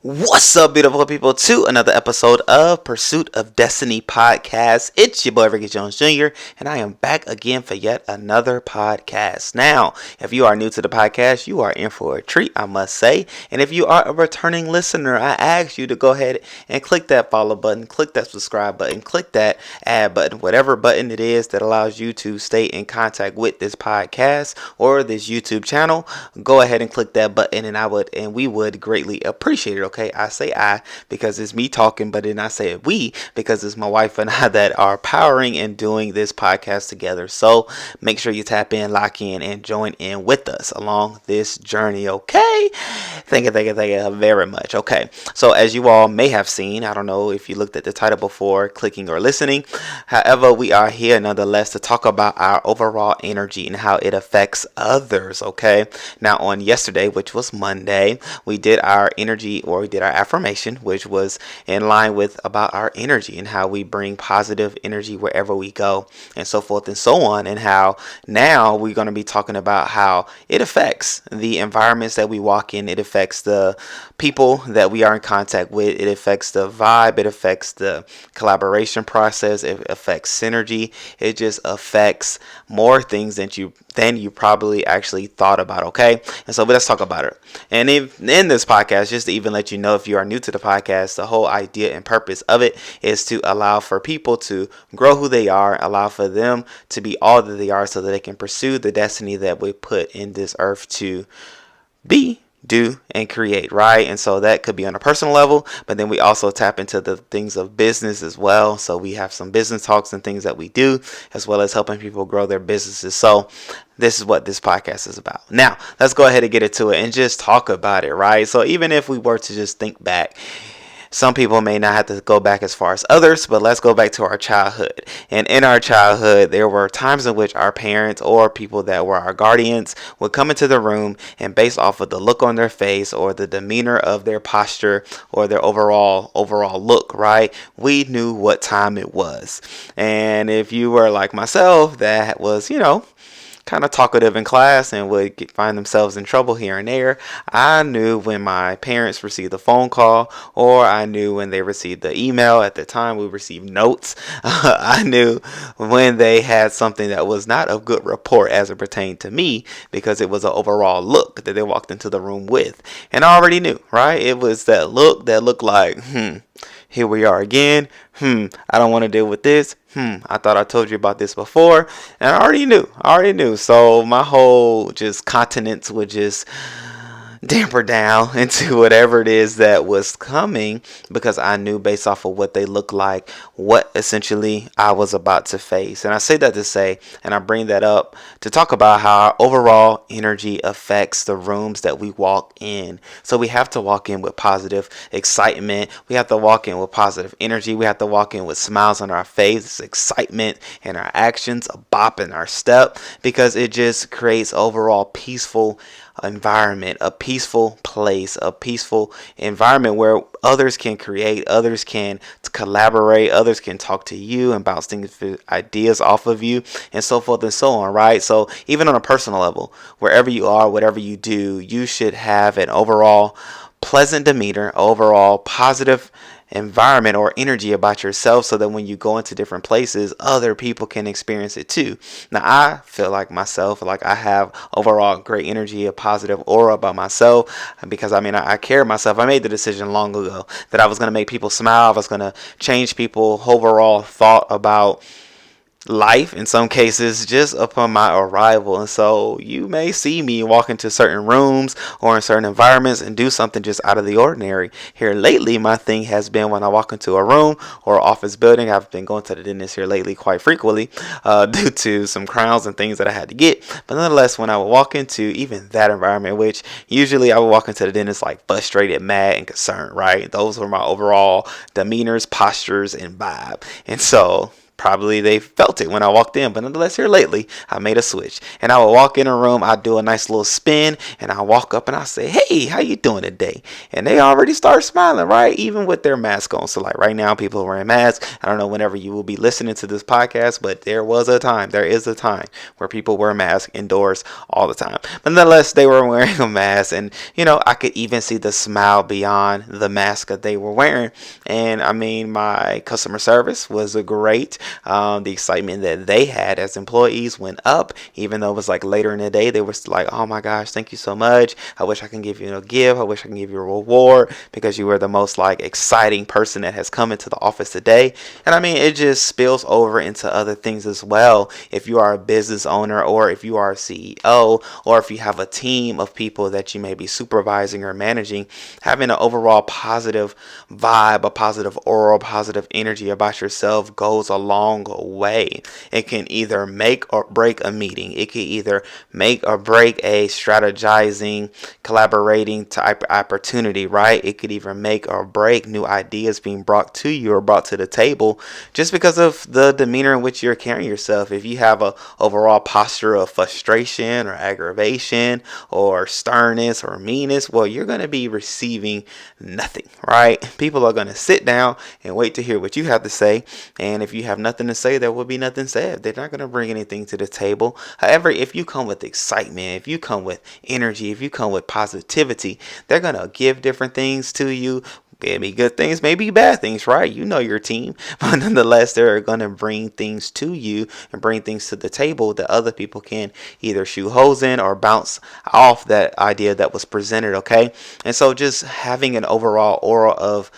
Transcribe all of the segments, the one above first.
What's up, beautiful people, to another episode of Pursuit of Destiny podcast. It's your boy Ricky Jones Jr., and I am back again for yet another podcast. Now, if you are new to the podcast, you are in for a treat, I must say. And if you are a returning listener, I ask you to go ahead and click that follow button, click that subscribe button, click that add button, whatever button it is that allows you to stay in contact with this podcast or this YouTube channel. Go ahead and click that button, and we would greatly appreciate it. Okay, I say I because it's me talking, but then I say we because it's my wife and I that are powering and doing this podcast together. So make sure you tap in, lock in, and join in with us along this journey. Okay, thank you very much. Okay, so as you all may have seen, I don't know if you looked at the title before clicking or listening. However, we are here nonetheless to talk about our overall energy and how it affects others. Okay, now on yesterday, which was Monday, we did our energy, or we did our affirmation, which was in line with about our energy and how we bring positive energy wherever we go and so forth and so on, and how now we're going to be talking about how it affects the environments that we walk in. It affects the people that we are in contact with. It affects the vibe. It affects the collaboration process. It affects synergy. It just affects more things than you probably actually thought about. Okay, and so let's talk about it. And if in this podcast, just to even let you know, if you are new to the podcast, the whole idea and purpose of it is to allow for people to grow who they are, allow for them to be all that they are, so that they can pursue the destiny that we put in this earth to be, do, and create, right? And so that could be on a personal level, but then we also tap into the things of business as well. So we have some business talks and things that we do, as well as helping people grow their businesses. So this is what this podcast is about. Now, let's go ahead and get into it and just talk about it, right? So even if we were to just think back, some people may not have to go back as far as others, but let's go back to our childhood. And in our childhood, there were times in which our parents or people that were our guardians would come into the room, and based off of the look on their face or the demeanor of their posture or their overall look, right, we knew what time it was. And if you were like myself, that was, kind of talkative in class and would find themselves in trouble here and there, I knew when my parents received a phone call, or I knew when they received the email. At the time, we received notes. I knew when they had something that was not of good report as it pertained to me, because it was an overall look that they walked into the room with. And I already knew, right? It was that look that looked like, here we are again. I don't want to deal with this. I thought I told you about this before. And I already knew. So my whole just continence would just damper down into whatever it is that was coming, because I knew based off of what they looked like, what essentially I was about to face. And I say that to say, and I bring that up to talk about how our overall energy affects the rooms that we walk in. So we have to walk in with positive excitement. We have to walk in with positive energy. We have to walk in with smiles on our face, excitement in our actions, a bop in our step, because it just creates overall peaceful environment, a peaceful place, a peaceful environment where others can create, others can collaborate, others can talk to you and bounce things, ideas off of you, and so forth and so on, right? So even on a personal level, wherever you are, whatever you do, you should have an overall pleasant demeanor, overall positive environment or energy about yourself, so that when you go into different places, other people can experience it too. Now, I feel like myself, like I have overall great energy, a positive aura about myself, because I care myself. I made the decision long ago that I was going to make people smile. I was going to change people's overall thought about life, in some cases, just upon my arrival. And so you may see me walk into certain rooms or in certain environments and do something just out of the ordinary. Here lately, my thing has been when I walk into a room or office building. I've been going to the dentist here lately quite frequently due to some crowns and things that I had to get. But nonetheless, when I would walk into even that environment, which usually I would walk into the dentist like frustrated, mad, and concerned, right? Those were my overall demeanors, postures, and vibe. And so probably they felt it when I walked in, but nonetheless, here lately, I made a switch. And I would walk in a room, I'd do a nice little spin, and I walk up and I say, hey, how you doing today? And they already start smiling, right? Even with their mask on. So like right now, people are wearing masks. I don't know whenever you will be listening to this podcast, but there is a time where people wear masks indoors all the time. But nonetheless, they were wearing a mask, and I could even see the smile beyond the mask that they were wearing. And I mean, my customer service was great. The excitement that they had as employees went up, even though it was like later in the day. They were like, oh my gosh, thank you so much. I wish I can give you a gift. I wish I can give you a reward because you were the most like exciting person that has come into the office today. And I mean, it just spills over into other things as well. If you are a business owner, or if you are a CEO, or if you have a team of people that you may be supervising or managing, having an overall positive vibe, a positive aura, positive energy about yourself goes a long way. It can either make or break a meeting. It can either make or break a strategizing, collaborating type opportunity, right? It could either make or break new ideas being brought to you or brought to the table just because of the demeanor in which you're carrying yourself. If you have a overall posture of frustration or aggravation or sternness or meanness, well, you're going to be receiving nothing, right? People are going to sit down and wait to hear what you have to say. And if you have nothing to say, there will be nothing said. They're not going to bring anything to the table. However, if you come with excitement, if you come with energy, if you come with positivity, they're going to give different things to you. Maybe good things, maybe bad things, right? You know your team, but nonetheless, they're going to bring things to you and bring things to the table that other people can either shoot holes in or bounce off that idea that was presented, okay? And so just having an overall aura of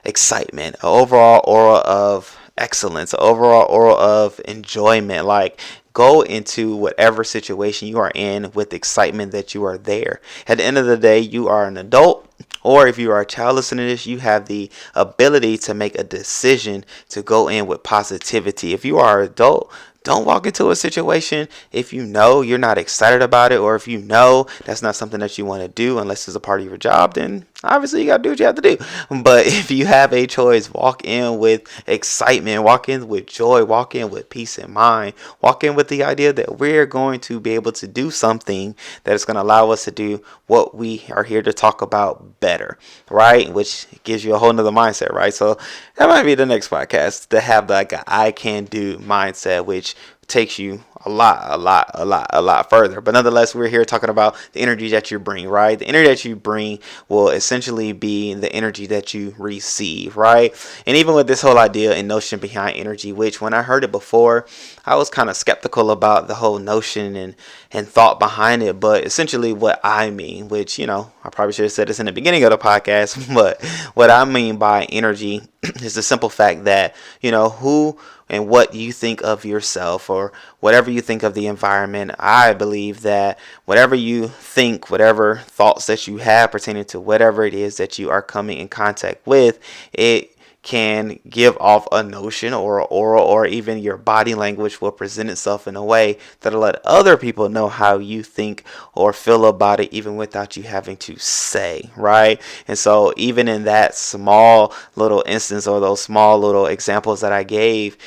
excitement, an overall aura of excellence, an overall aura of enjoyment, like go into whatever situation you are in with excitement that you are there. At the end of the day, you are an adult, or if you are a child listening to this, you have the ability to make a decision to go in with positivity. If you are an adult, don't walk into a situation if you know you're not excited about it, or if you know that's not something that you want to do unless it's a part of your job, then obviously you got to do what you have to do. But if you have a choice, walk in with excitement, walk in with joy, walk in with peace in mind, walk in with the idea that we're going to be able to do something that is going to allow us to do what we are here to talk about better, right? Which gives you a whole nother mindset, right? So that might be the next podcast, to have like a I can do mindset, which takes you a lot further. But nonetheless, we're here talking about the energy that you bring, right? The energy that you bring will essentially be the energy that you receive, right? And even with this whole idea and notion behind energy, which when I heard it before, I was kind of skeptical about the whole notion and thought behind it. But essentially what I mean, which, I probably should have said this in the beginning of the podcast, but what I mean by energy is the simple fact that, who and what you think of yourself, or whatever you think of the environment. I believe that whatever you think, whatever thoughts that you have pertaining to whatever it is that you are coming in contact with, it can give off a notion or an aura, or even your body language will present itself in a way that'll let other people know how you think or feel about it, even without you having to say, right? And so even in that small little instance, or those small little examples that I gave,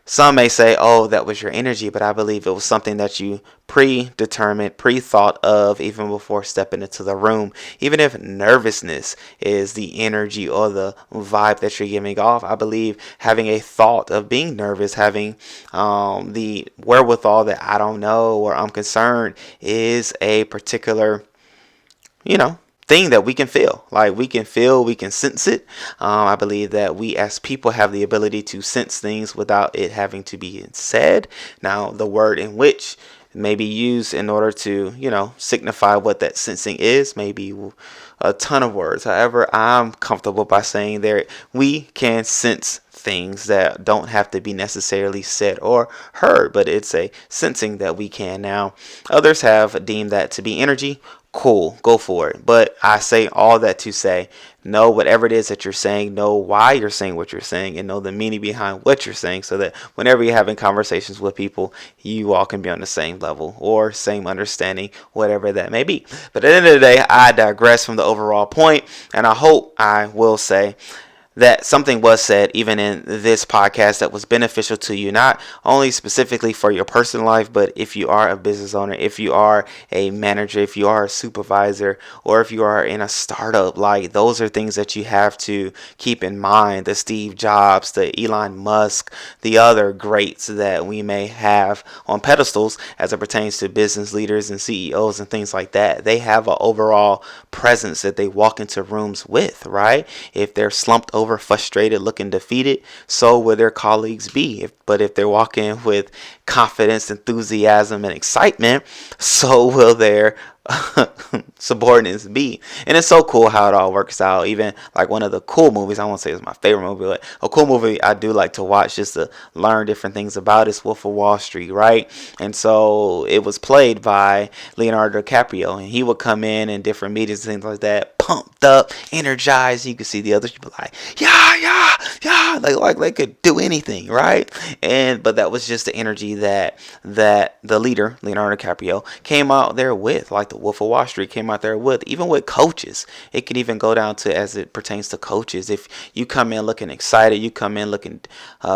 some may say, oh, that was your energy, but I believe it was something that you predetermined, pre-thought of even before stepping into the room. Even if nervousness is the energy or the vibe that you're giving off, I believe having a thought of being nervous, having the wherewithal that I don't know or I'm concerned, is a particular, thing that we can feel. Like we can sense it. I believe that we as people have the ability to sense things without it having to be said. Now, the word in which may be used in order to, signify what that sensing is, maybe a ton of words. However, I'm comfortable by saying that we can sense things that don't have to be necessarily said or heard, but it's a sensing that we can. Now, others have deemed that to be energy. Cool, go for it. But I say all that to say, know whatever it is that you're saying, know why you're saying what you're saying, and know the meaning behind what you're saying, so that whenever you're having conversations with people, you all can be on the same level or same understanding, whatever that may be. But at the end of the day, I digress from the overall point, and I hope I will say that something was said even in this podcast that was beneficial to you, not only specifically for your personal life, but if you are a business owner, if you are a manager, if you are a supervisor, or if you are in a startup. Like, those are things that you have to keep in mind. The Steve Jobs, the Elon Musk, the other greats that we may have on pedestals as it pertains to business leaders and CEOs and things like that. They have an overall presence that they walk into rooms with, right? If they're slumped over, frustrated, looking defeated, so will their colleagues be. But if they're walking with confidence, enthusiasm, and excitement, so will their subordinates be. And it's so cool how it all works out. Even like one of the cool movies, I won't say it's my favorite movie, but a cool movie I do like to watch just to learn different things about is Wolf of Wall Street, right? And so it was played by Leonardo DiCaprio, and he would come in different meetings and things like that, pumped up, energized. You could see the others people like, yeah, like they could do anything, right? But that was just the energy that the leader, Leonardo DiCaprio, came out there with, like the Wolf of Wall Street came out there with. Even with coaches, it can even go down to as it pertains to coaches. If you come in looking excited, you come in looking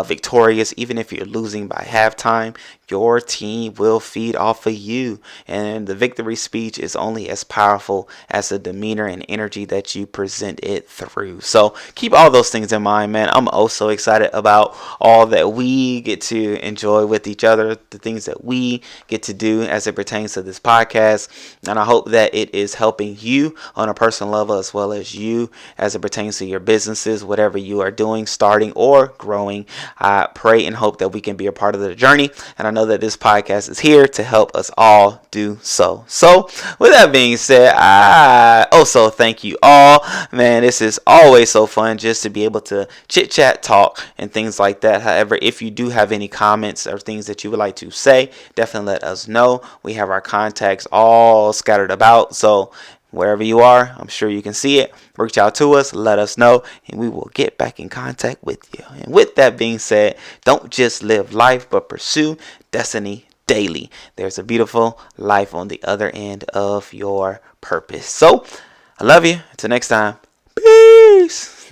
victorious, even if you're losing by halftime, your team will feed off of you. And the victory speech is only as powerful as the demeanor and energy that you present it through. So keep all those things in mind, man. I'm also excited about all that we get to enjoy with each other, the things that we get to do as it pertains to this podcast. And I hope that it is helping you on a personal level as well as you as it pertains to your businesses, whatever you are doing, starting or growing. I pray and hope that we can be a part of the journey. And I know that this podcast is here to help us all do so. So with that being said, I also thank you all. Man, this is always so fun just to be able to chit chat, talk, and things like that. However, if you do have any comments or things that you would like to say, definitely let us know. We have our contacts all scattered about. So wherever you are, I'm sure you can see it. Reach out to us, let us know, and we will get back in contact with you. And with that being said, don't just live life, but pursue destiny daily. There's a beautiful life on the other end of your purpose. So, I love you. Until next time, peace.